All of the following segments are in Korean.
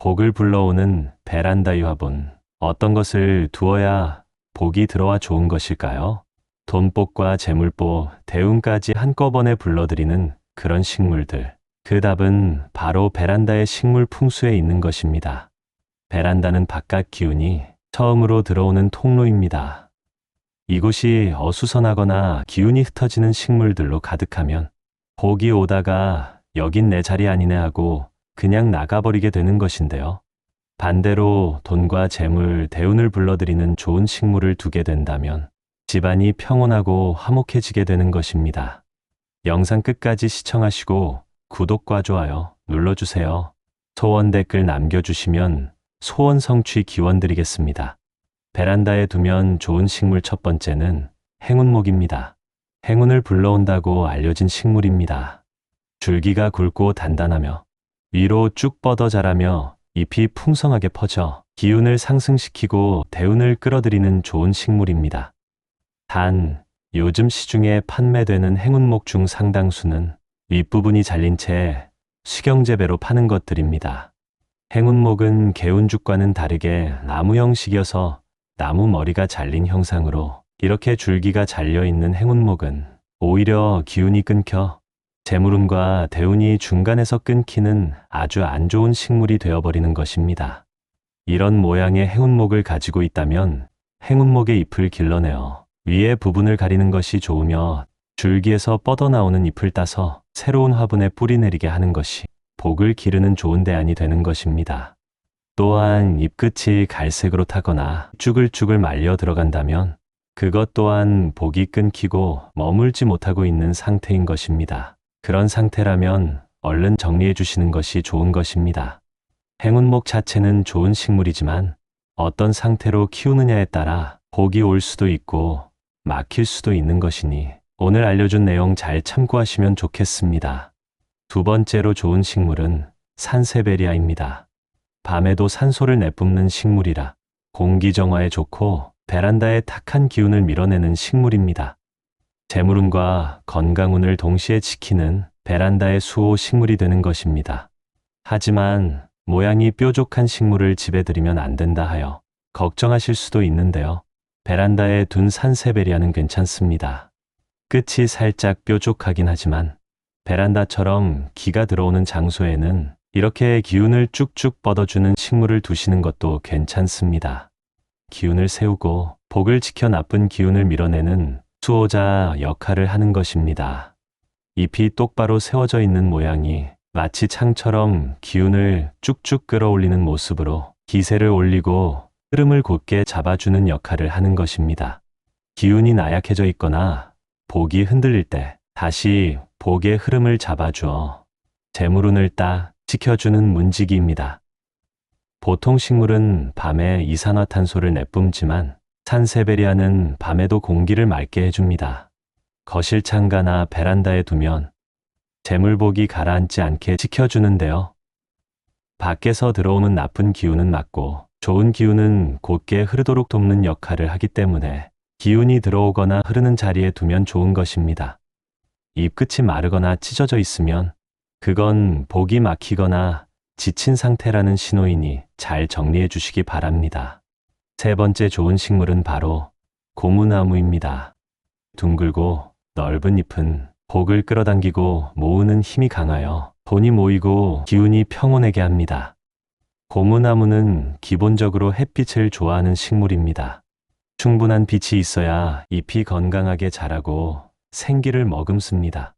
복을 불러오는 베란다 유화분. 어떤 것을 두어야 복이 들어와 좋은 것일까요? 돈복과 재물복, 대운까지 한꺼번에 불러들이는 그런 식물들. 그 답은 바로 베란다의 식물 풍수에 있는 것입니다. 베란다는 바깥 기운이 처음으로 들어오는 통로입니다. 이곳이 어수선하거나 기운이 흩어지는 식물들로 가득하면 복이 오다가 여긴 내 자리 아니네 하고 그냥 나가버리게 되는 것인데요. 반대로 돈과 재물, 대운을 불러들이는 좋은 식물을 두게 된다면 집안이 평온하고 화목해지게 되는 것입니다. 영상 끝까지 시청하시고 구독과 좋아요 눌러주세요. 소원 댓글 남겨주시면 소원 성취 기원 드리겠습니다. 베란다에 두면 좋은 식물 첫 번째는 행운목입니다. 행운을 불러온다고 알려진 식물입니다. 줄기가 굵고 단단하며 위로 쭉 뻗어 자라며 잎이 풍성하게 퍼져 기운을 상승시키고 대운을 끌어들이는 좋은 식물입니다. 단, 요즘 시중에 판매되는 행운목 중 상당수는 윗부분이 잘린 채 수경재배로 파는 것들입니다. 행운목은 개운죽과는 다르게 나무 형식이어서 나무 머리가 잘린 형상으로 이렇게 줄기가 잘려있는 행운목은 오히려 기운이 끊겨 재물운과 대운이 중간에서 끊기는 아주 안 좋은 식물이 되어버리는 것입니다. 이런 모양의 행운목을 가지고 있다면 행운목의 잎을 길러내어 위의 부분을 가리는 것이 좋으며 줄기에서 뻗어나오는 잎을 따서 새로운 화분에 뿌리내리게 하는 것이 복을 기르는 좋은 대안이 되는 것입니다. 또한 잎끝이 갈색으로 타거나 쭈글쭈글 말려 들어간다면 그것 또한 복이 끊기고 머물지 못하고 있는 상태인 것입니다. 그런 상태라면 얼른 정리해 주시는 것이 좋은 것입니다. 행운목 자체는 좋은 식물이지만 어떤 상태로 키우느냐에 따라 복이 올 수도 있고 막힐 수도 있는 것이니 오늘 알려준 내용 잘 참고하시면 좋겠습니다. 두 번째로 좋은 식물은 산세베리아입니다. 밤에도 산소를 내뿜는 식물이라 공기 정화에 좋고 베란다의 탁한 기운을 밀어내는 식물입니다. 재물운과 건강운을 동시에 지키는 베란다의 수호 식물이 되는 것입니다. 하지만 모양이 뾰족한 식물을 집에 들이면 안 된다 하여 걱정하실 수도 있는데요. 베란다에 둔 산세베리아는 괜찮습니다. 끝이 살짝 뾰족하긴 하지만 베란다처럼 기가 들어오는 장소에는 이렇게 기운을 쭉쭉 뻗어주는 식물을 두시는 것도 괜찮습니다. 기운을 세우고 복을 지켜 나쁜 기운을 밀어내는 수호자 역할을 하는 것입니다. 잎이 똑바로 세워져 있는 모양이 마치 창처럼 기운을 쭉쭉 끌어올리는 모습으로 기세를 올리고 흐름을 곧게 잡아주는 역할을 하는 것입니다. 기운이 나약해져 있거나 복이 흔들릴 때 다시 복의 흐름을 잡아주어 재물운을 딱 지켜주는 문지기입니다. 보통 식물은 밤에 이산화탄소를 내뿜지만 산세베리아는 밤에도 공기를 맑게 해줍니다. 거실 창가나 베란다에 두면 재물복이 가라앉지 않게 지켜주는데요. 밖에서 들어오는 나쁜 기운은 막고 좋은 기운은 곧게 흐르도록 돕는 역할을 하기 때문에 기운이 들어오거나 흐르는 자리에 두면 좋은 것입니다. 잎끝이 마르거나 찢어져 있으면 그건 복이 막히거나 지친 상태라는 신호이니 잘 정리해 주시기 바랍니다. 세 번째 좋은 식물은 바로 고무나무입니다. 둥글고 넓은 잎은 복을 끌어당기고 모으는 힘이 강하여 돈이 모이고 기운이 평온하게 합니다. 고무나무는 기본적으로 햇빛을 좋아하는 식물입니다. 충분한 빛이 있어야 잎이 건강하게 자라고 생기를 머금습니다.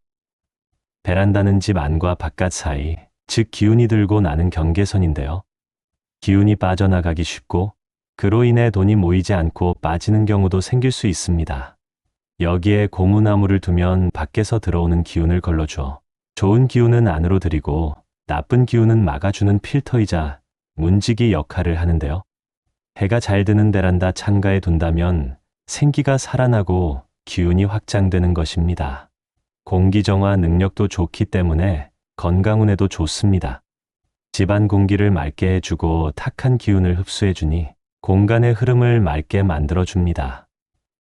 베란다는 집 안과 바깥 사이, 즉 기운이 들고 나는 경계선인데요. 기운이 빠져나가기 쉽고 그로 인해 돈이 모이지 않고 빠지는 경우도 생길 수 있습니다. 여기에 고무나무를 두면 밖에서 들어오는 기운을 걸러줘 좋은 기운은 안으로 들이고 나쁜 기운은 막아주는 필터이자 문지기 역할을 하는데요. 해가 잘 드는 베란다 창가에 둔다면 생기가 살아나고 기운이 확장되는 것입니다. 공기정화 능력도 좋기 때문에 건강운에도 좋습니다. 집안 공기를 맑게 해주고 탁한 기운을 흡수해주니 공간의 흐름을 맑게 만들어줍니다.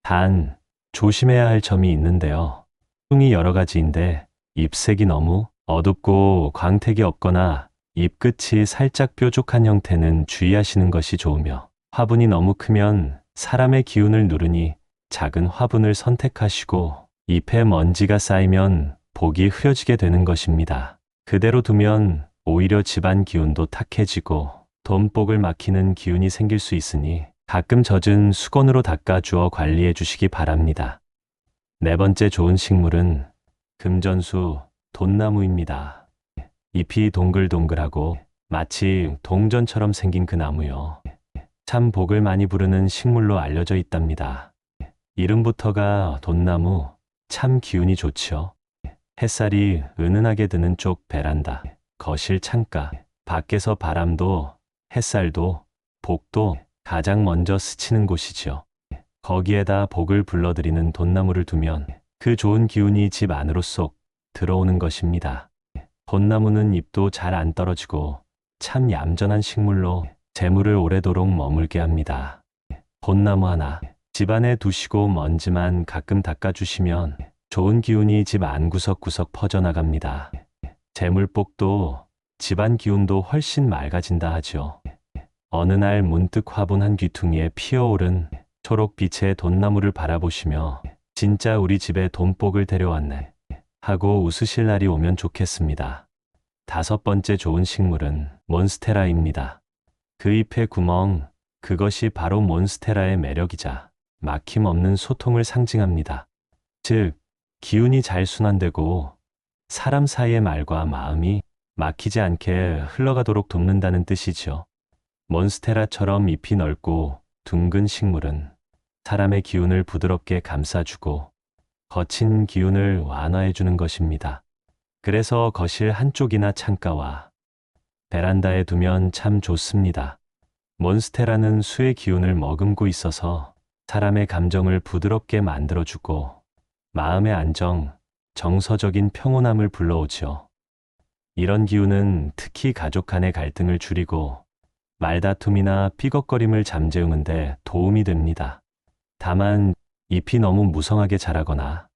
단, 조심해야 할 점이 있는데요. 흉이 여러 가지인데 잎색이 너무 어둡고 광택이 없거나 잎 끝이 살짝 뾰족한 형태는 주의하시는 것이 좋으며, 화분이 너무 크면 사람의 기운을 누르니 작은 화분을 선택하시고, 잎에 먼지가 쌓이면 복이 흐려지게 되는 것입니다. 그대로 두면 오히려 집안 기운도 탁해지고 돈복을 막히는 기운이 생길 수 있으니 가끔 젖은 수건으로 닦아주어 관리해 주시기 바랍니다. 네 번째 좋은 식물은 금전수 돈나무입니다. 잎이 동글동글하고 마치 동전처럼 생긴 그 나무요. 참 복을 많이 부르는 식물로 알려져 있답니다. 이름부터가 돈나무, 참 기운이 좋지요. 햇살이 은은하게 드는 쪽 베란다, 거실 창가, 밖에서 바람도 햇살도 복도 가장 먼저 스치는 곳이지요. 거기에다 복을 불러들이는 돈나무를 두면 그 좋은 기운이 집 안으로 쏙 들어오는 것입니다. 돈나무는 잎도 잘 안 떨어지고 참 얌전한 식물로 재물을 오래도록 머물게 합니다. 돈나무 하나 집안에 두시고 먼지만 가끔 닦아주시면 좋은 기운이 집 안 구석구석 퍼져나갑니다. 재물복도 집안 기운도 훨씬 맑아진다 하죠. 어느 날 문득 화분 한 귀퉁이에 피어오른 초록빛의 돈나무를 바라보시며 진짜 우리 집에 돈복을 데려왔네 하고 웃으실 날이 오면 좋겠습니다. 다섯 번째 좋은 식물은 몬스테라입니다. 그 잎의 구멍, 그것이 바로 몬스테라의 매력이자 막힘없는 소통을 상징합니다. 즉, 기운이 잘 순환되고 사람 사이의 말과 마음이 막히지 않게 흘러가도록 돕는다는 뜻이죠. 몬스테라처럼 잎이 넓고 둥근 식물은 사람의 기운을 부드럽게 감싸주고 거친 기운을 완화해주는 것입니다. 그래서 거실 한쪽이나 창가와 베란다에 두면 참 좋습니다. 몬스테라는 수의 기운을 머금고 있어서 사람의 감정을 부드럽게 만들어주고 마음의 안정, 정서적인 평온함을 불러오죠. 이런 기운은 특히 가족 간의 갈등을 줄이고 말다툼이나 삐걱거림을 잠재우는 데 도움이 됩니다. 다만 잎이 너무 무성하게 자라거나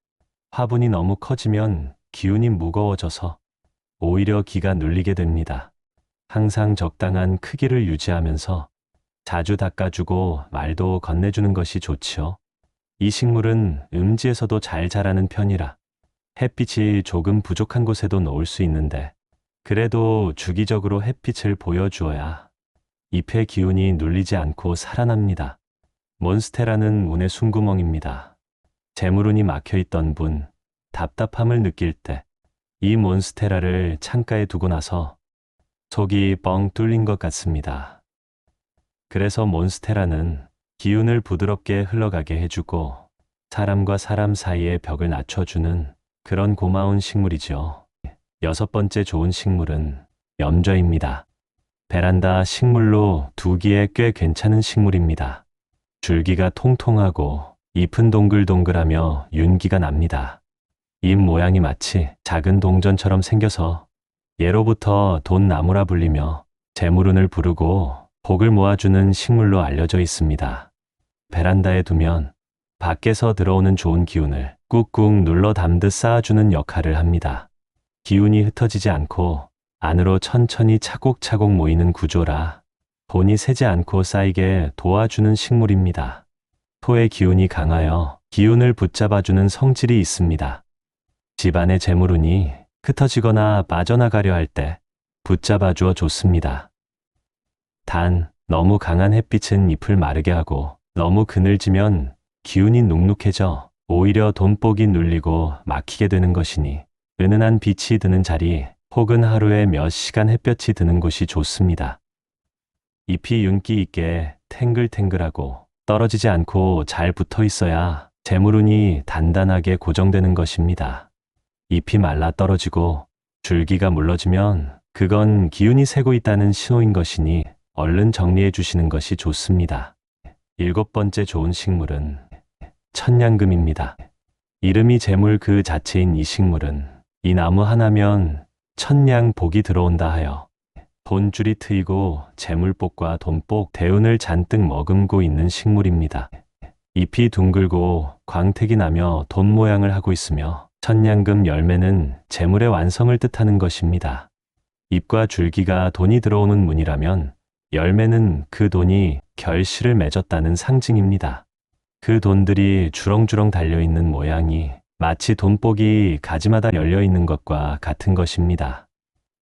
화분이 너무 커지면 기운이 무거워져서 오히려 기가 눌리게 됩니다. 항상 적당한 크기를 유지하면서 자주 닦아주고 말도 건네주는 것이 좋지요. 이 식물은 음지에서도 잘 자라는 편이라 햇빛이 조금 부족한 곳에도 놓을 수 있는데 그래도 주기적으로 햇빛을 보여주어야 잎의 기운이 눌리지 않고 살아납니다. 몬스테라는 운의 숨구멍입니다. 재물운이 막혀있던 분, 답답함을 느낄 때 이 몬스테라를 창가에 두고 나서 속이 뻥 뚫린 것 같습니다. 그래서 몬스테라는 기운을 부드럽게 흘러가게 해주고 사람과 사람 사이의 벽을 낮춰주는 그런 고마운 식물이죠. 여섯 번째 좋은 식물은 염좌입니다. 베란다 식물로 두기에 꽤 괜찮은 식물입니다. 줄기가 통통하고 잎은 동글동글하며 윤기가 납니다. 잎 모양이 마치 작은 동전처럼 생겨서 예로부터 돈나무라 불리며 재물운을 부르고 복을 모아주는 식물로 알려져 있습니다. 베란다에 두면 밖에서 들어오는 좋은 기운을 꾹꾹 눌러 담듯 쌓아주는 역할을 합니다. 기운이 흩어지지 않고 안으로 천천히 차곡차곡 모이는 구조라 돈이 새지 않고 쌓이게 도와주는 식물입니다. 토의 기운이 강하여 기운을 붙잡아주는 성질이 있습니다. 집안의 재물운이 흩어지거나 빠져나가려 할 때 붙잡아주어 좋습니다. 단, 너무 강한 햇빛은 잎을 마르게 하고 너무 그늘지면 기운이 눅눅해져 오히려 돈복이 눌리고 막히게 되는 것이니 은은한 빛이 드는 자리 혹은 하루에 몇 시간 햇볕이 드는 곳이 좋습니다. 잎이 윤기 있게 탱글탱글하고 떨어지지 않고 잘 붙어 있어야 재물운이 단단하게 고정되는 것입니다. 잎이 말라 떨어지고 줄기가 물러지면 그건 기운이 새고 있다는 신호인 것이니 얼른 정리해 주시는 것이 좋습니다. 일곱 번째 좋은 식물은 천냥금입니다. 이름이 재물 그 자체인 이 식물은 이 나무 하나면 천냥 복이 들어온다 하여 돈줄이 트이고 재물복과 돈복, 대운을 잔뜩 머금고 있는 식물입니다. 잎이 둥글고 광택이 나며 돈 모양을 하고 있으며 천냥금 열매는 재물의 완성을 뜻하는 것입니다. 잎과 줄기가 돈이 들어오는 문이라면 열매는 그 돈이 결실을 맺었다는 상징입니다. 그 돈들이 주렁주렁 달려있는 모양이 마치 돈복이 가지마다 열려있는 것과 같은 것입니다.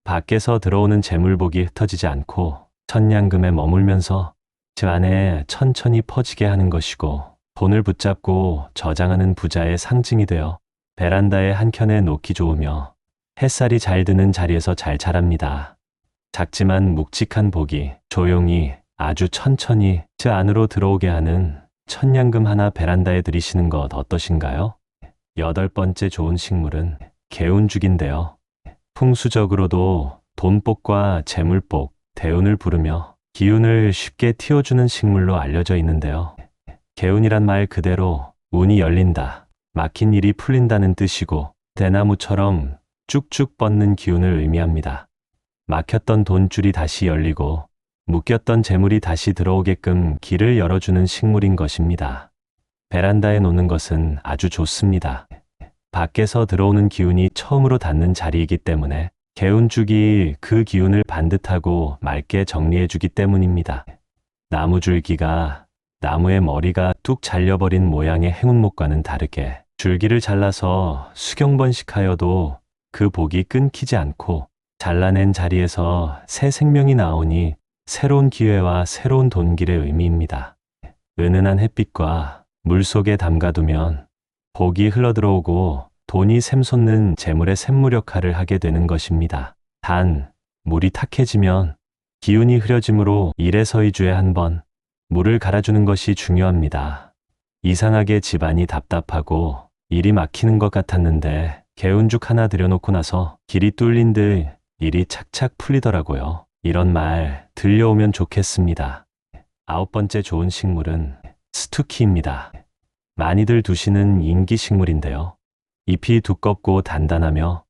밖에서 들어오는 재물복이 흩어지지 않고 천냥금에 머물면서 그 안에 천천히 퍼지게 하는 것이고, 돈을 붙잡고 저장하는 부자의 상징이 되어 베란다의 한켠에 놓기 좋으며 햇살이 잘 드는 자리에서 잘 자랍니다. 작지만 묵직한 복이 조용히 아주 천천히 그 안으로 들어오게 하는 천냥금 하나 베란다에 들이시는 것 어떠신가요? 8번째 좋은 식물은 개운죽인데요. 풍수적으로도 돈복과 재물복, 대운을 부르며 기운을 쉽게 틔워주는 식물로 알려져 있는데요. 개운이란 말 그대로 운이 열린다, 막힌 일이 풀린다는 뜻이고, 대나무처럼 쭉쭉 뻗는 기운을 의미합니다. 막혔던 돈줄이 다시 열리고 묶였던 재물이 다시 들어오게끔 길을 열어주는 식물인 것입니다. 베란다에 놓는 것은 아주 좋습니다. 밖에서 들어오는 기운이 처음으로 닿는 자리이기 때문에 개운죽이 그 기운을 반듯하고 맑게 정리해주기 때문입니다. 나무줄기가 나무의 머리가 뚝 잘려버린 모양의 행운목과는 다르게 줄기를 잘라서 수경번식하여도 그 복이 끊기지 않고 잘라낸 자리에서 새 생명이 나오니 새로운 기회와 새로운 돈길의 의미입니다. 은은한 햇빛과 물 속에 담가두면 복이 흘러들어오고 돈이 샘솟는 재물의 샘물 역할을 하게 되는 것입니다. 단, 물이 탁해지면 기운이 흐려지므로 1에서 2주에 한 번 물을 갈아주는 것이 중요합니다. 이상하게 집안이 답답하고 일이 막히는 것 같았는데 개운죽 하나 들여놓고 나서 길이 뚫린 듯 일이 착착 풀리더라고요. 이런 말 들려오면 좋겠습니다. 9번째 좋은 식물은 스투키입니다. 많이들 두시는 인기식물인데요. 잎이 두껍고 단단하며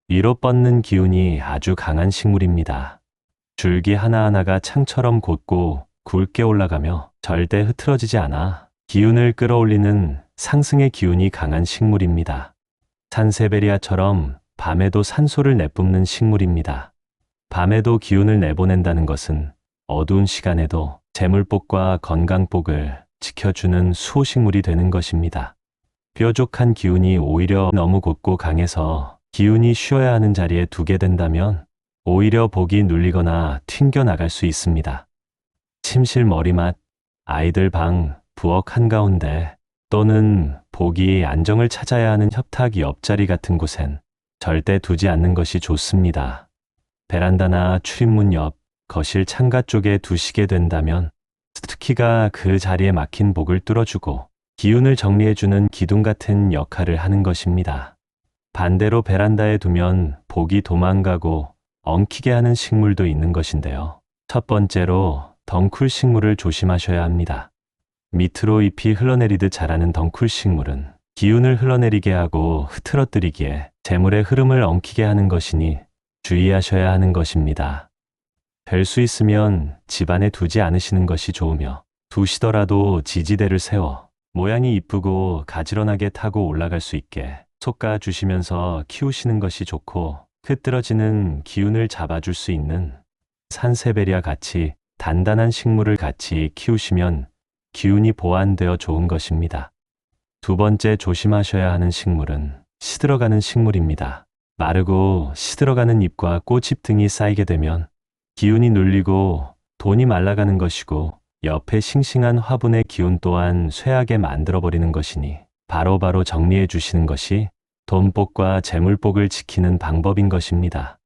위로 뻗는 기운이 아주 강한 식물입니다. 줄기 하나하나가 창처럼 곧고 굵게 올라가며 절대 흐트러지지 않아 기운을 끌어올리는 상승의 기운이 강한 식물입니다. 산세베리아처럼 밤에도 산소를 내뿜는 식물입니다. 밤에도 기운을 내보낸다는 것은 어두운 시간에도 재물복과 건강복을 지켜주는 수호식물이 되는 것입니다. 뾰족한 기운이 오히려 너무 곧고 강해서 기운이 쉬어야 하는 자리에 두게 된다면 오히려 복이 눌리거나 튕겨나갈 수 있습니다. 침실 머리맡, 아이들 방, 부엌 한가운데 또는 복이 안정을 찾아야 하는 협탁 옆자리 같은 곳엔 절대 두지 않는 것이 좋습니다. 베란다나 출입문 옆, 거실 창가 쪽에 두시게 된다면 스투키가 그 자리에 막힌 복을 뚫어주고 기운을 정리해주는 기둥 같은 역할을 하는 것입니다. 반대로 베란다에 두면 복이 도망가고 엉키게 하는 식물도 있는 것인데요. 첫 번째로 덩쿨 식물을 조심하셔야 합니다. 밑으로 잎이 흘러내리듯 자라는 덩쿨 식물은 기운을 흘러내리게 하고 흐트러뜨리기에 재물의 흐름을 엉키게 하는 것이니 주의하셔야 하는 것입니다. 될 수 있으면 집안에 두지 않으시는 것이 좋으며 두시더라도 지지대를 세워 모양이 이쁘고 가지런하게 타고 올라갈 수 있게 솎아 주시면서 키우시는 것이 좋고, 흐트러지는 기운을 잡아줄 수 있는 산세베리아 같이 단단한 식물을 같이 키우시면 기운이 보완되어 좋은 것입니다. 두 번째 조심하셔야 하는 식물은 시들어가는 식물입니다. 마르고 시들어가는 잎과 꽃잎 등이 쌓이게 되면 기운이 눌리고 돈이 말라가는 것이고, 옆에 싱싱한 화분의 기운 또한 쇠하게 만들어버리는 것이니 바로바로 정리해 주시는 것이 돈복과 재물복을 지키는 방법인 것입니다.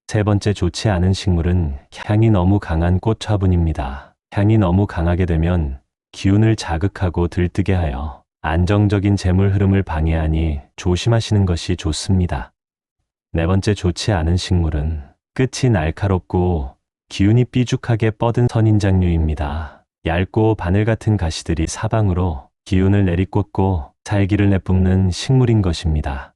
세 번째 좋지 않은 식물은 향이 너무 강한 꽃 화분입니다. 향이 너무 강하게 되면 기운을 자극하고 들뜨게 하여 안정적인 재물 흐름을 방해하니 조심하시는 것이 좋습니다. 네 번째 좋지 않은 식물은 끝이 날카롭고 기운이 삐죽하게 뻗은 선인장류입니다. 얇고 바늘 같은 가시들이 사방으로 기운을 내리꽂고 살기를 내뿜는 식물인 것입니다.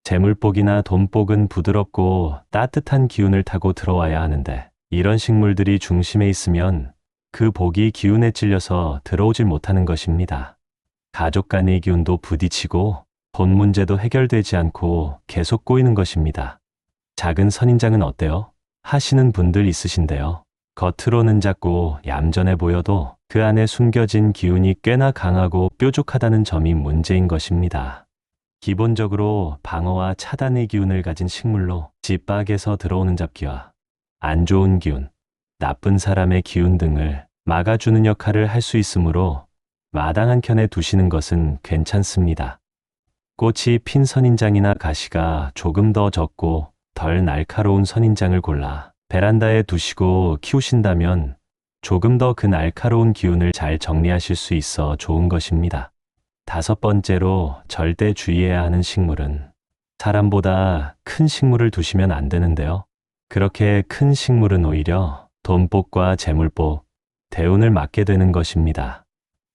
재물복이나 돈복은 부드럽고 따뜻한 기운을 타고 들어와야 하는데, 이런 식물들이 중심에 있으면 그 복이 기운에 찔려서 들어오질 못하는 것입니다. 가족 간의 기운도 부딪히고 돈 문제도 해결되지 않고 계속 꼬이는 것입니다. 작은 선인장은 어때요? 하시는 분들 있으신데요. 겉으로는 작고 얌전해 보여도 그 안에 숨겨진 기운이 꽤나 강하고 뾰족하다는 점이 문제인 것입니다. 기본적으로 방어와 차단의 기운을 가진 식물로 집 밖에서 들어오는 잡기와 안 좋은 기운, 나쁜 사람의 기운 등을 막아주는 역할을 할 수 있으므로 마당 한켠에 두시는 것은 괜찮습니다. 꽃이 핀 선인장이나 가시가 조금 더 적고 덜 날카로운 선인장을 골라 베란다에 두시고 키우신다면 조금 더 그 날카로운 기운을 잘 정리하실 수 있어 좋은 것입니다. 5번째로 절대 주의해야 하는 식물은 사람보다 큰 식물을 두시면 안 되는데요. 그렇게 큰 식물은 오히려 돈복과 재물복, 대운을 막게 되는 것입니다.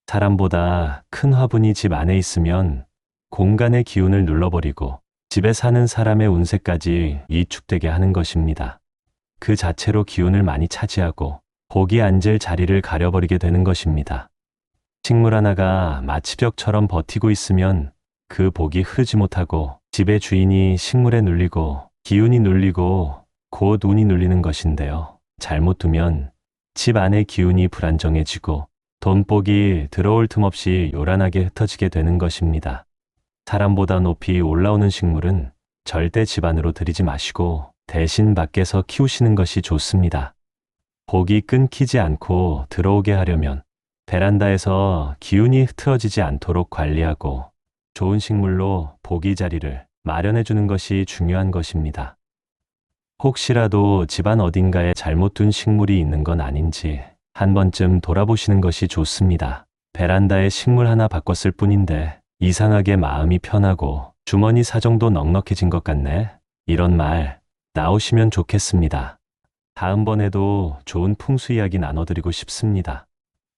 사람보다 큰 화분이 집 안에 있으면 공간의 기운을 눌러버리고 집에 사는 사람의 운세까지 위축되게 하는 것입니다. 그 자체로 기운을 많이 차지하고 복이 앉을 자리를 가려버리게 되는 것입니다. 식물 하나가 마치 벽처럼 버티고 있으면 그 복이 흐르지 못하고 집의 주인이 식물에 눌리고 기운이 눌리고 곧 운이 눌리는 것인데요. 잘못 두면 집 안의 기운이 불안정해지고 돈복이 들어올 틈 없이 요란하게 흩어지게 되는 것입니다. 사람보다 높이 올라오는 식물은 절대 집 안으로 들이지 마시고 대신 밖에서 키우시는 것이 좋습니다. 복이 끊기지 않고 들어오게 하려면 베란다에서 기운이 흐트러지지 않도록 관리하고 좋은 식물로 복이 자리를 마련해 주는 것이 중요한 것입니다. 혹시라도 집안 어딘가에 잘못 둔 식물이 있는 건 아닌지 한 번쯤 돌아보시는 것이 좋습니다. 베란다에 식물 하나 바꿨을 뿐인데 이상하게 마음이 편하고 주머니 사정도 넉넉해진 것 같네. 이런 말 나오시면 좋겠습니다. 다음번에도 좋은 풍수 이야기 나눠드리고 싶습니다.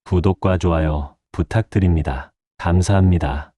구독과 좋아요 부탁드립니다. 감사합니다.